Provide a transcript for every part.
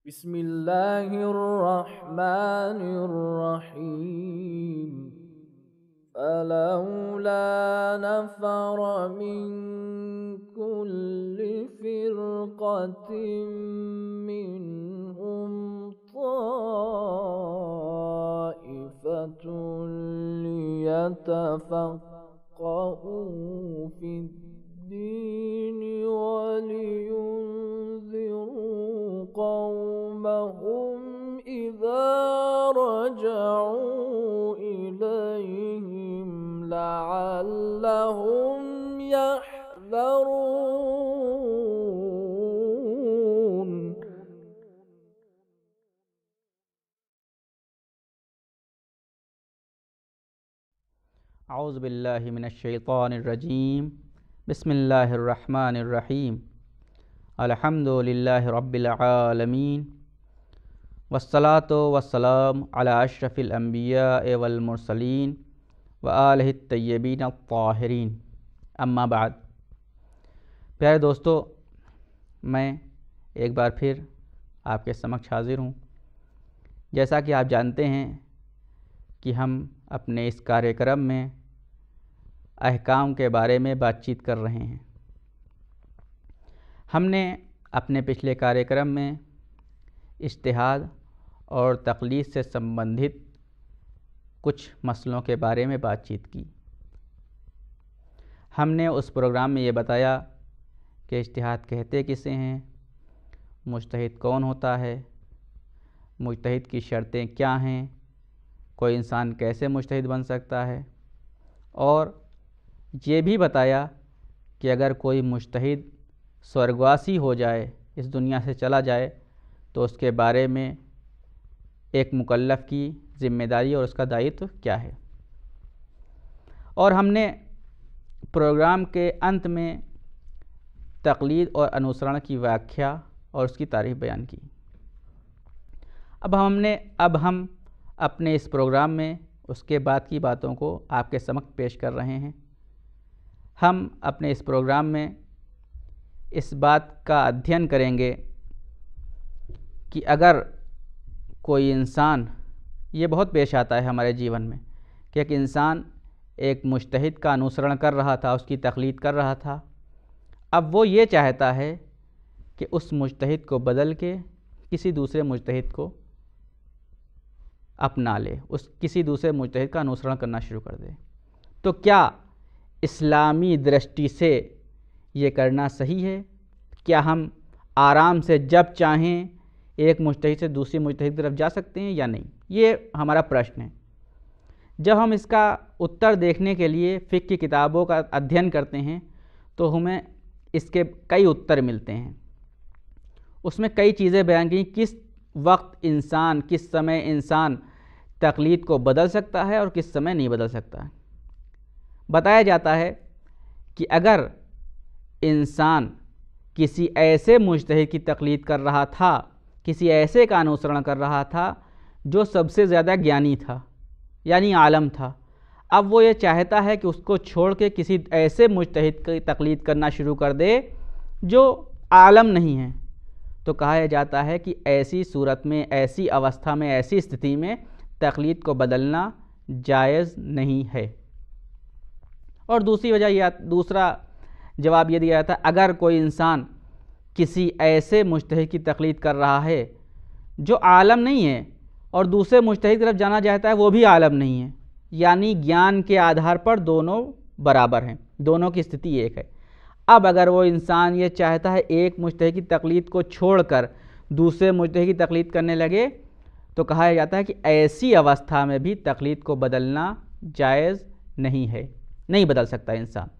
बिस्मिल्लाहिर्रहमानिर्रहीम फलौला नफ़र मिन कुल्ली फ़िरक़तिन मिनहुम ताइफ़तुन लियतफ़क़्क़हू फ़िद्दीन वलियुनज़िरू क़ौमहुम इज़ा रजऊ इलैहिम लअल्लहुम यहज़रून। औज़ु बिल्लाहि मिनश्शैतानिर्रजीम। बिस्मिल्लाहिर्रहमानिर्रहीम। अल्हम्दुलिल्लाहि रब्बिल आलमीन। वस्सलातु वस्सलामु अला अशरफिल अंबिया वल मुरसलीन व आलिहि तय्यबीन अत्ताहिरीन। अम्मा बाद। प्यारे दोस्तों, मैं एक बार फिर आपके समक्ष हाजिर हूँ। जैसा कि आप जानते हैं कि हम अपने इस कार्यक्रम में अहकाम के बारे में बातचीत कर रहे हैं। हमने अपने पिछले कार्यक्रम में इज्तिहाद और तक़लीद से संबंधित कुछ मसलों के बारे में बातचीत की। हमने उस प्रोग्राम में ये बताया कि इज्तिहाद कहते किसे हैं, मुज्तहिद कौन होता है, मुज्तहिद की शर्तें क्या हैं, कोई इंसान कैसे मुज्तहिद बन सकता है, और ये भी बताया कि अगर कोई मुज्तहिद स्वर्गवासी हो जाए, इस दुनिया से चला जाए, तो उसके बारे में एक मुकल्लफ़ की ज़िम्मेदारी और उसका दायित्व क्या है। और हमने प्रोग्राम के अंत में तक़लीद और अनुसरण की व्याख्या और उसकी तारीफ़ बयान की। अब हम अपने इस प्रोग्राम में उसके बाद की बातों को आपके समक्ष पेश कर रहे हैं। हम अपने इस प्रोग्राम में इस बात का अध्ययन करेंगे कि अगर कोई इंसान, ये बहुत पेश आता है हमारे जीवन में कि एक इंसान एक मुज्तहिद का अनुसरण कर रहा था, उसकी तक़लीद कर रहा था। अब वो ये चाहता है कि उस मुज्तहिद को बदल के किसी दूसरे मुज्तहिद को अपना ले, उस किसी दूसरे मुज्तहिद का अनुसरण करना शुरू कर दे। तो क्या इस्लामी दृष्टि से ये करना सही है? क्या हम आराम से जब चाहें एक मुज्तहिद से दूसरी मुज्तहिद की तरफ जा सकते हैं या नहीं? ये हमारा प्रश्न है। जब हम इसका उत्तर देखने के लिए फ़िक़्ह की किताबों का अध्ययन करते हैं तो हमें इसके कई उत्तर मिलते हैं। उसमें कई चीज़ें बयान की, किस वक्त इंसान, किस समय इंसान तक़लीद को बदल सकता है और किस समय नहीं बदल सकता है। बताया जाता है कि अगर इंसान किसी ऐसे मुज्तहिद की तक़लीद कर रहा था, किसी ऐसे का अनुसरण कर रहा था जो सबसे ज़्यादा ज्ञानी था, यानी आलम था, अब वो ये चाहता है कि उसको छोड़ के किसी ऐसे मुज्तहिद की तक़लीद करना शुरू कर दे जो आलम नहीं है, तो कहा जाता है कि ऐसी सूरत में, ऐसी अवस्था में, ऐसी स्थिति में तक़लीद को बदलना जायज़ नहीं है। और दूसरा जवाब ये दिया जाता है, अगर कोई इंसान किसी ऐसे मुज्तहिद की तक़लीद कर रहा है जो आलम नहीं है और दूसरे मुज्तहिद की तरफ जाना चाहता है वो भी आलम नहीं है, यानी ज्ञान के आधार पर दोनों बराबर हैं, दोनों की स्थिति एक है। अब अगर वो इंसान ये चाहता है एक मुज्तहिद की तक़लीद को छोड़कर दूसरे मुज्तहिद की तक़लीद करने लगे, तो कहा जाता है कि ऐसी अवस्था में भी तक़लीद को बदलना जायज़ नहीं है, नहीं बदल सकता इंसान।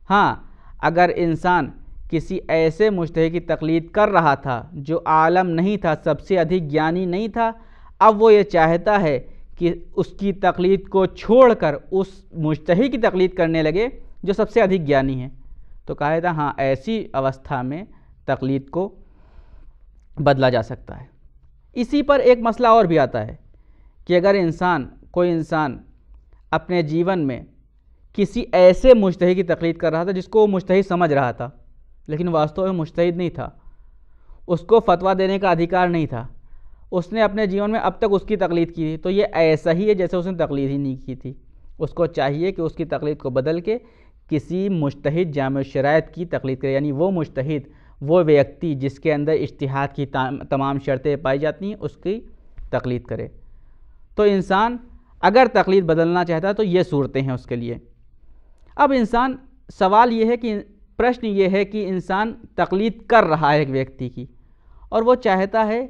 हाँ, अगर इंसान किसी ऐसे मुज्तहिद की तक़लीद कर रहा था जो आलम नहीं था, सबसे अधिक ज्ञानी नहीं था, अब वो ये चाहता है कि उसकी तक़लीद को छोड़कर उस मुज्तहिद की तक़लीद करने लगे जो सबसे अधिक ज्ञानी है, तो कहा जाता है हाँ, ऐसी अवस्था में तक़लीद को बदला जा सकता है। इसी पर एक मसला और भी आता है कि अगर कोई इंसान अपने जीवन में किसी ऐसे मुज्तहिद की तक़लीद कर रहा था जिसको वो मुज्तहिद समझ रहा था, लेकिन वास्तव में मुज्तहिद नहीं था, उसको फतवा देने का अधिकार नहीं था, उसने अपने जीवन में अब तक उसकी तकलीद की थी, तो ये ऐसा ही है जैसे उसने तकलीद ही नहीं की थी। उसको चाहिए कि उसकी तकलीद को बदल के किसी मुज्तहिद जामे शराइत की तकलीद करे, यानी वो मुज्तहिद, वो व्यक्ति जिसके अंदर इज्तिहाद की तमाम शर्तें पाई जाती हैं, उसकी तकलीद करे। तो इंसान अगर तकलीद बदलना चाहता है तो ये सूरतें हैं उसके लिए। अब इंसान, सवाल ये है कि, प्रश्न ये है कि इंसान तकलीद कर रहा है एक व्यक्ति की, और वो चाहता है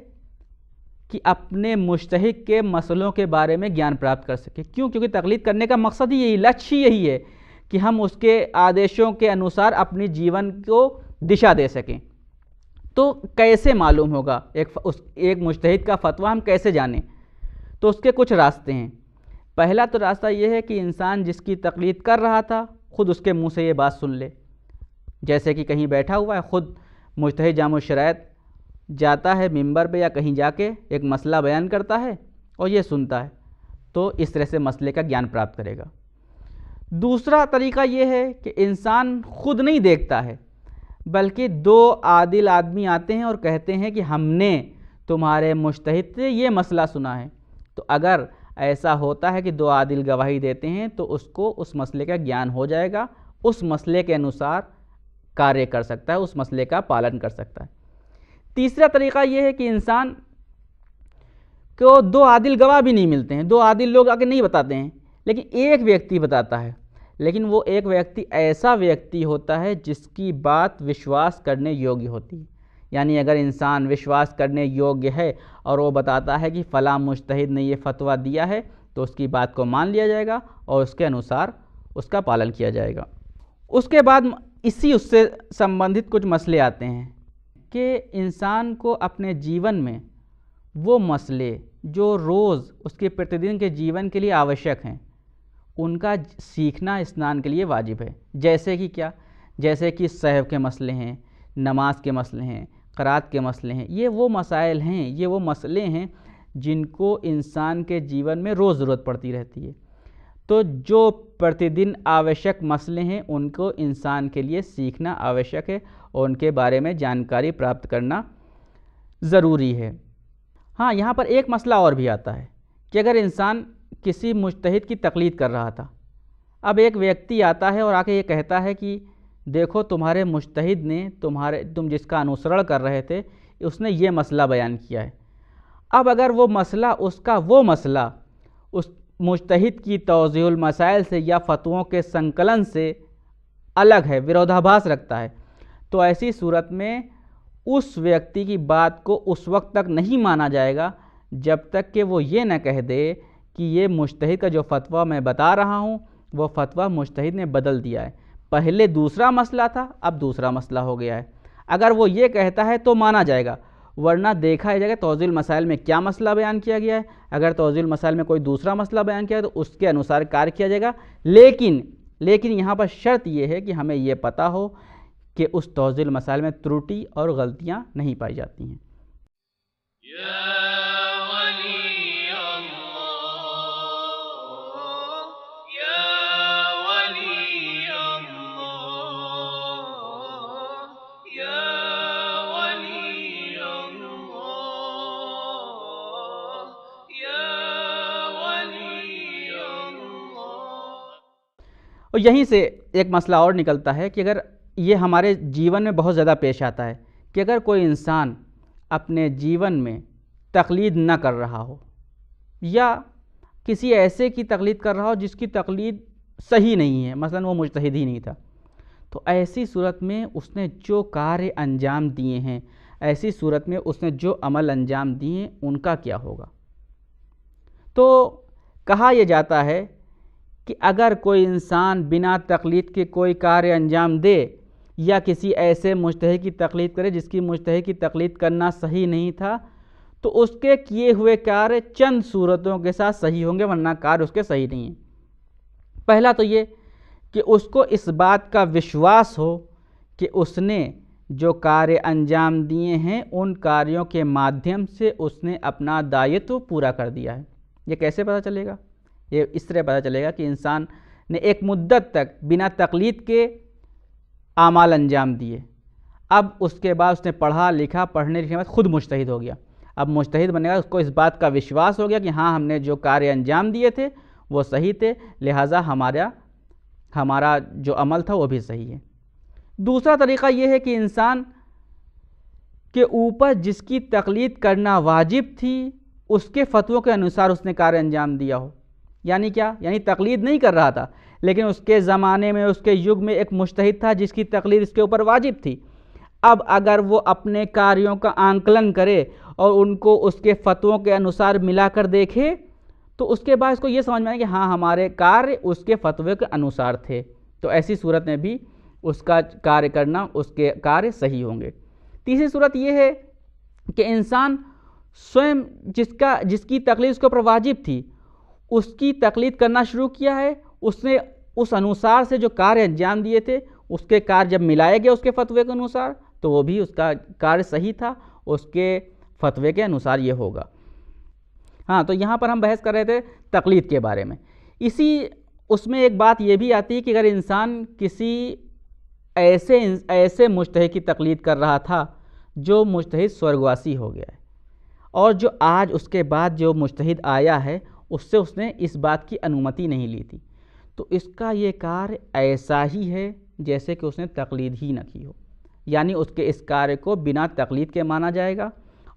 कि अपने मुज्तहिद के मसलों के बारे में ज्ञान प्राप्त कर सके। क्यों? क्योंकि तकलीद करने का मकसद ही यही, लक्ष्य ही यही है कि हम उसके आदेशों के अनुसार अपने जीवन को दिशा दे सकें। तो कैसे मालूम होगा एक मुज्तहिद का फतवा हम कैसे जानें? तो उसके कुछ रास्ते हैं। पहला तो रास्ता ये है कि इंसान जिसकी तकलीद कर रहा था ख़ुद उसके मुंह से ये बात सुन ले। जैसे कि कहीं बैठा हुआ है, ख़ुद मुज्तहिद जामे शराइत जाता है मिंबर पे या कहीं जाके एक मसला बयान करता है और ये सुनता है, तो इस तरह से मसले का ज्ञान प्राप्त करेगा। दूसरा तरीका ये है कि इंसान खुद नहीं देखता है, बल्कि दो आदिल आदमी आते हैं और कहते हैं कि हमने तुम्हारे मुज्तहिद से ये मसला सुना है। तो अगर ऐसा होता है कि दो आदिल गवाही देते हैं तो उसको उस मसले का ज्ञान हो जाएगा, उस मसले के अनुसार कार्य कर सकता है, उस मसले का पालन कर सकता है। तीसरा तरीका यह है कि इंसान को दो आदिल गवाह भी नहीं मिलते हैं, दो आदिल लोग आके नहीं बताते हैं, लेकिन एक व्यक्ति बताता है। लेकिन वो एक व्यक्ति ऐसा व्यक्ति होता है जिसकी बात विश्वास करने योग्य होती है। यानी अगर इंसान विश्वास करने योग्य है और वो बताता है कि फ़लाँ मुज्तहिद ने ये फतवा दिया है, तो उसकी बात को मान लिया जाएगा और उसके अनुसार उसका पालन किया जाएगा। उसके बाद उससे संबंधित कुछ मसले आते हैं कि इंसान को अपने जीवन में वो मसले जो रोज़ उसके प्रतिदिन के जीवन के लिए आवश्यक हैं, उनका सीखना स्नान के लिए वाजिब है। जैसे कि क्या? जैसे कि सहव के मसले हैं, नमाज के मसले हैं, क़रात के मसले हैं। ये वो मसाइल हैं, ये वो मसले हैं जिनको इंसान के जीवन में रोज़ ज़रूरत पड़ती रहती है। तो जो प्रतिदिन आवश्यक मसले हैं उनको इंसान के लिए सीखना आवश्यक है और उनके बारे में जानकारी प्राप्त करना ज़रूरी है। हाँ, यहाँ पर एक मसला और भी आता है कि अगर इंसान किसी मुज्तहिद की तकलीद कर रहा था, अब एक व्यक्ति आता है और आके ये कहता है कि देखो तुम्हारे मुज्तहिद ने तुम जिसका अनुसरण कर रहे थे, उसने ये मसला बयान किया है। अब अगर वो मसला उस मुज्तहिद की तौज़ीहुल मसाइल से या फ़तवों के संकलन से अलग है, विरोधाभास रखता है, तो ऐसी सूरत में उस व्यक्ति की बात को उस वक्त तक नहीं माना जाएगा जब तक कि वो ये न कह दे कि ये मुज्तहिद का जो फ़तवा मैं बता रहा हूँ वो फ़तवा मुज्तहिद ने बदल दिया है, पहले दूसरा मसला था अब दूसरा मसला हो गया है। अगर वो ये कहता है तो माना जाएगा, वरना देखा जाएगा तौज़ीहुल मसाइल में क्या मसला बयान किया गया है। अगर तौज़ीहुल मसाइल में कोई दूसरा मसला बयान किया है तो उसके अनुसार कार्य किया जाएगा। लेकिन यहाँ पर शर्त यह है कि हमें यह पता हो कि उस तौज़ीहुल मसाइल में त्रुटि और गलतियाँ नहीं पाई जाती हैं। और यहीं से एक मसला और निकलता है कि अगर ये हमारे जीवन में बहुत ज़्यादा पेश आता है कि अगर कोई इंसान अपने जीवन में तकलीद न कर रहा हो या किसी ऐसे की तकलीद कर रहा हो जिसकी तकलीद सही नहीं है, मसलन वो मुज्तहिद ही नहीं था, तो ऐसी सूरत में उसने जो कार्य अंजाम दिए हैं, ऐसी सूरत में उसने जो अमल अंजाम दिए उनका क्या होगा? तो कहा यह जाता है कि अगर कोई इंसान बिना तकलीद के कोई कार्य अंजाम दे या किसी ऐसे मुज्तहिद की तकलीद करे जिसकी मुज्तहिद की तकलीद करना सही नहीं था, तो उसके किए हुए कार्य चंद सूरतों के साथ सही होंगे, वरना कार्य उसके सही नहीं है। पहला तो ये कि उसको इस बात का विश्वास हो कि उसने जो कार्य अंजाम दिए हैं उन कार्यों के माध्यम से उसने अपना दायित्व पूरा कर दिया है। ये कैसे पता चलेगा? ये इस तरह पता चलेगा कि इंसान ने एक मुद्दत तक बिना तकलीद के आमाल अंजाम दिए। अब उसके बाद उसने पढ़ा लिखा, पढ़ने लिखने के बाद खुद मुज्तहिद हो गया। अब मुज्तहिद बनने के बाद उसको इस बात का विश्वास हो गया कि हाँ, हमने जो कार्य अंजाम दिए थे वो सही थे, लिहाजा हमारा जो अमल था वो भी सही है। दूसरा तरीक़ा ये है कि इंसान के ऊपर जिसकी तक़लीद करना वाजिब थी उसके फ़तवों के अनुसार उसने कार्य अंजाम दिया हो। यानी क्या? यानी तक़लीद नहीं कर रहा था, लेकिन उसके ज़माने में, उसके युग में एक मुज्तहिद था जिसकी तक़लीद इसके ऊपर वाजिब थी। अब अगर वो अपने कार्यों का आंकलन करे और उनको उसके फ़तवों के अनुसार मिलाकर देखे तो उसके बाद इसको ये समझ में आए कि हाँ, हमारे कार्य उसके फ़तवे के अनुसार थे, तो ऐसी सूरत में भी उसका कार्य करना, उसके कार्य सही होंगे। तीसरी सूरत यह है कि इंसान स्वयं जिसकी तक़लीद उसके ऊपर वाजिब थी उसकी तक़लीद करना शुरू किया है, उसने उस अनुसार से जो कार्य अंजाम दिए थे उसके कार्य जब मिलाए गए उसके फ़तवे के अनुसार तो वो भी उसका कार्य सही था, उसके फ़तवे के अनुसार ये होगा। हाँ, तो यहाँ पर हम बहस कर रहे थे तक़लीद के बारे में। उसमें एक बात ये भी आती है कि अगर इंसान किसी ऐसे मुज्तहिद की तक़लीद कर रहा था जो मुज्तहिद स्वर्गवासी हो गया है और जो आज उसके बाद जो मुज्तहिद आया है उससे उसने इस बात की अनुमति नहीं ली थी, तो इसका ये कार्य ऐसा ही है जैसे कि उसने तक़लीद ही न की हो। यानी उसके इस कार्य को बिना तक़लीद के माना जाएगा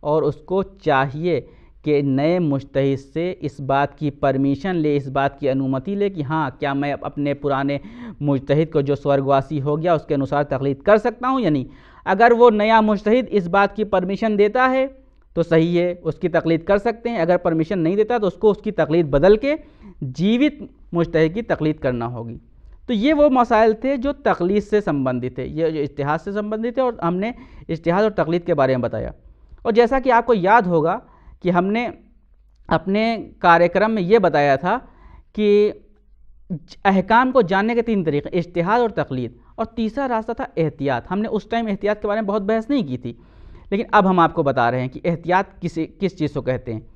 और उसको चाहिए कि नए मुज्तहिद से इस बात की परमिशन ले, इस बात की अनुमति ले कि हाँ, क्या मैं अपने पुराने मुज्तहिद को जो स्वर्गवासी हो गया उसके अनुसार तक़लीद कर सकता हूँ या नहीं। अगर वो नया मुज्तहिद इस बात की परमिशन देता है तो सही है, उसकी तक़लीद कर सकते हैं। अगर परमिशन नहीं देता तो उसको उसकी तक़लीद बदल के जीवित मुज्तहिद की तक़लीद करना होगी। तो ये वो मसाइल थे जो तक़लीद से संबंधित थे, ये जो इज्तिहाद से संबंधित है, और हमने इज्तिहाद और तक़लीद के बारे में बताया। और जैसा कि आपको याद होगा कि हमने अपने कार्यक्रम में ये बताया था कि अहकाम को जानने के 3 तरीक़े, इज्तिहाद और तक़लीद, और तीसरा रास्ता था एहतियात। हमने उस टाइम एहतियात के बारे में बहुत बहस नहीं की थी, लेकिन अब हम आपको बता रहे हैं कि एहतियात किस चीज़ को कहते हैं।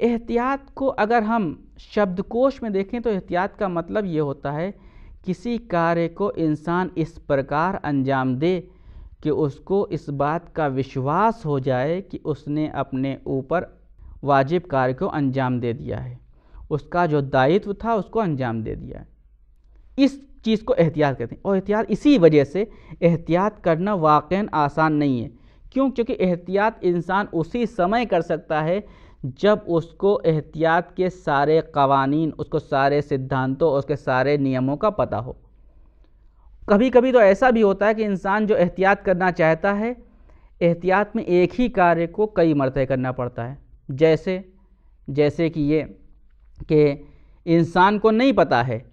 एहतियात को अगर हम शब्दकोश में देखें तो एहतियात का मतलब ये होता है किसी कार्य को इंसान इस प्रकार अंजाम दे कि उसको इस बात का विश्वास हो जाए कि उसने अपने ऊपर वाजिब कार्य को अंजाम दे दिया है, उसका जो दायित्व था उसको अंजाम दे दिया है। इस चीज़ को एहतियात कहते हैं। और एहतियात, इसी वजह से एहतियात करना वाक़ईन आसान नहीं है। क्यों? क्योंकि एहतियात इंसान उसी समय कर सकता है जब उसको एहतियात के सारे क़वानीन, उसको सारे सिद्धांतों, उसके सारे नियमों का पता हो। कभी कभी तो ऐसा भी होता है कि इंसान जो एहतियात करना चाहता है, एहतियात में एक ही कार्य को कई मरतबे करना पड़ता है। जैसे कि ये कि इंसान को नहीं पता है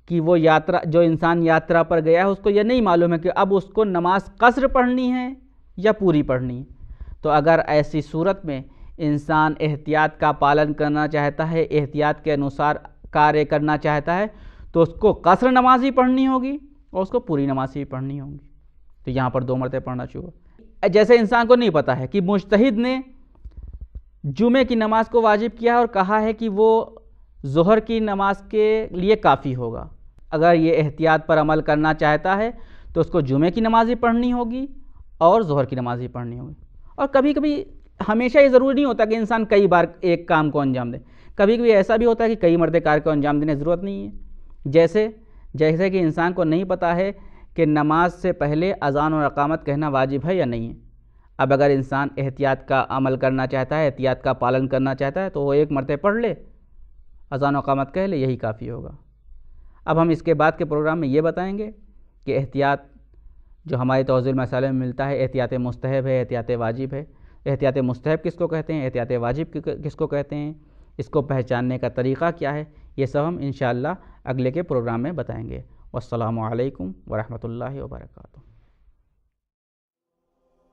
कि वो जो इंसान यात्रा पर गया है उसको ये नहीं मालूम है कि अब उसको नमाज क़स्र पढ़नी है या पूरी पढ़नी है। तो अगर ऐसी सूरत में इंसान एहतियात का पालन करना चाहता है, एहतियात के अनुसार कार्य करना चाहता है, तो उसको क़स्र नमाज ही पढ़नी होगी और उसको पूरी नमाज ही पढ़नी होगी। तो यहाँ पर 2 मरतबे पढ़ना चाहिए। जैसे इंसान को नहीं पता है कि मुज्तहिद ने जुमे की नमाज को वाजिब किया है और कहा है कि वो ज़ोहर की नमाज के लिए काफ़ी होगा। अगर ये एहतियात पर अमल करना चाहता है तो उसको जुमे की नमाज ही पढ़नी होगी और ज़ोहर की नमाज ही पढ़नी होगी। और कभी कभी, हमेशा ये ज़रूरी नहीं होता कि इंसान कई बार एक काम को अंजाम दे। कभी कभी ऐसा भी होता है कि कई मरतबे कार्य को अंजाम देने की ज़रूरत नहीं है। जैसे कि इंसान को नहीं पता है कि नमाज से पहले अज़ान और अक़ामत कहना वाजिब है या नहीं है। अब अगर इंसान एहतियात का अमल करना चाहता है, एहतियात का पालन करना चाहता है, तो वो एक मरतबे पढ़ ले, अज़ान और अक़ामत कह ले, यही काफ़ी होगा। अब हम इसके बाद के प्रोग्राम में ये बताएंगे कि एहतियात जो हमारे तौज़ील मसाले में मिलता है, एहतियात मुस्तहब है, एहतियात वाजिब है। एहतियात मुस्तहब किसको कहते हैं, एहतियात वाजिब किसको कहते हैं, इसको पहचानने का तरीक़ा क्या है, ये सब हम इंशाअल्लाह अगले के प्रोग्राम में बताएंगे। वस्सलामु अलैकुम वरहमतुल्लाहि वबरकातुहू।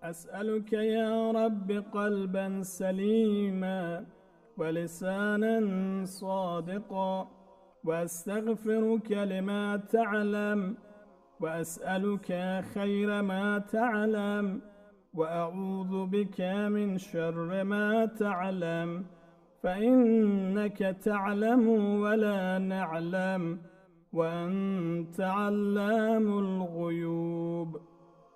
अस्अलुक या रब्बि क़ल्बन सलीमा व लिसानन सादिक़ा व अस्तग़फ़िरुका लिमा तअलम व अस्अलुका खैर मा तअलम व अऊज़ु बिका मिन शर्रि मा तअलम फ़इन्नका तअलमु व ला नअलम व अंत अल्लामुल ग़ुयूब।